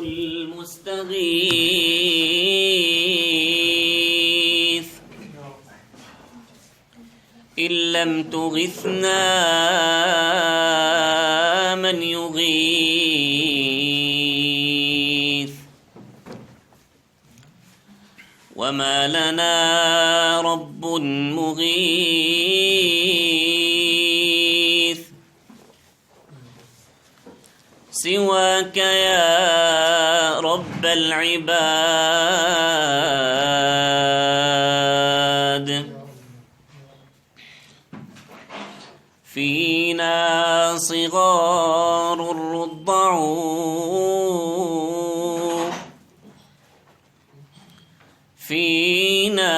المستغيث إن لم تغثنا من يغيث وما لنا رب مغيث سواك يا رب العباد فينا صغار رضعوا فينا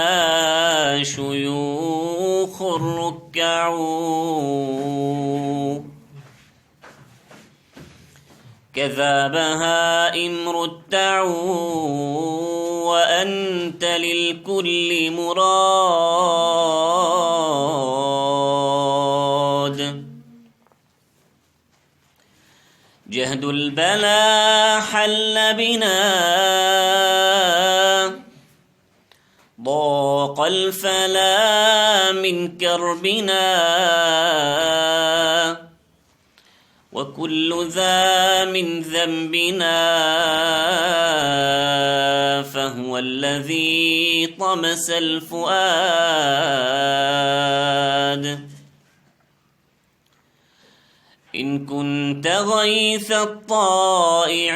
شيوخ ركعوا كذا بهائم رتعوا وأنت للكل مراد جهد البلا حل بنا ضاق الفلا من كربنا وكل ذا من ذنبنا فهو الذي طمس الفؤاد إن كنت غيث الطائعين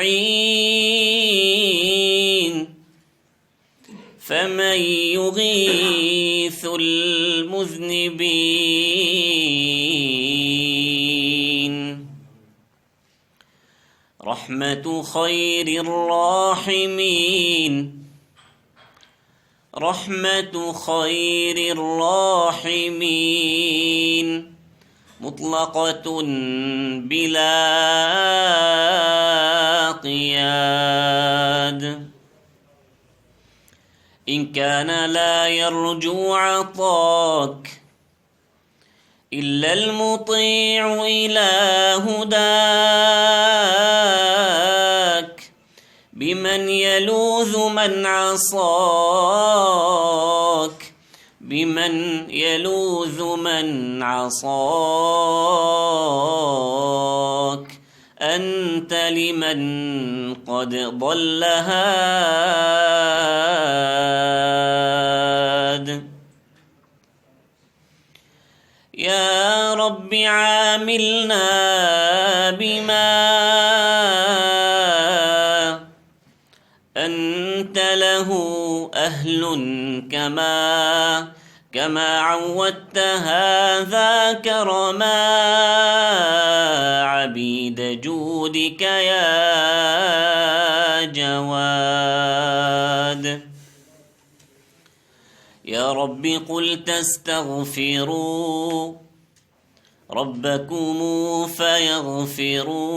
فمن يغيث المذنبين رحمة خير الراحمين رحمة خير الراحمين مطلقة بلا قياد إن كان لا يرجو عطاك إلا المطيع إلى هداك بمن يلوذ من عصاك بمن يلوذ من عصاك أنت لمن قد ضل هاد يا رب عاملنا بما أنت له أهل كما عودت هذا كرما عبيد جودك يا جواد يا رب قلت استغفروا ربكم فيغفروا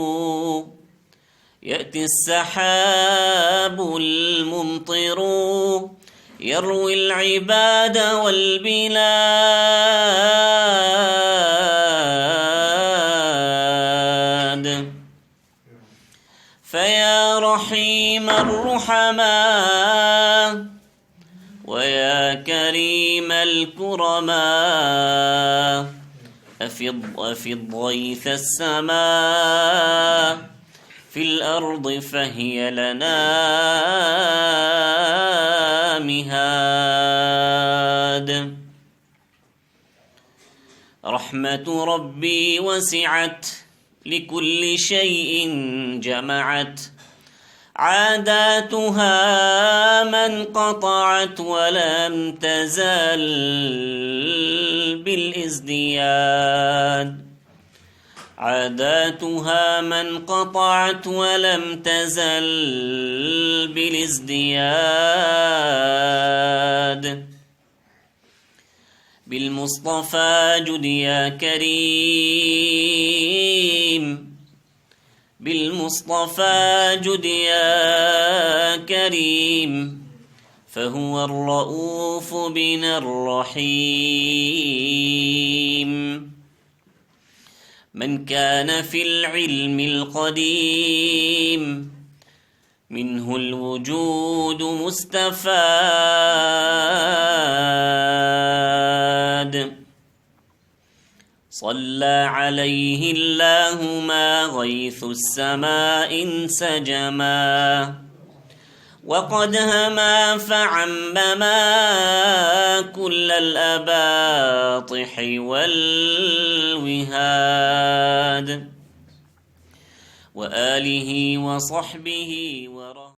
يأتي السحاب الممطر يروي العباد والبلاد فيا رحيم الرحماء ويا كريم الكرماء أفض غيث السماء في الأرض فهي لنا مهاد رحمة ربي وسعت لكل شيء جمعت عاداتها من قطعت ولم تزل بالازدياد عاداتها من قطعت ولم تزل بالازدياد بالمصطفى جد يا كريم بالمصطفى جد يا كريم فهو الرؤوف بنا الرحيم من كان في العلم القديم منه الوجود مستفاد صلى عليه الله ما غيث السماء انسجما وقد هما فعمما كل الأباطح والوهاد وآله وصحبه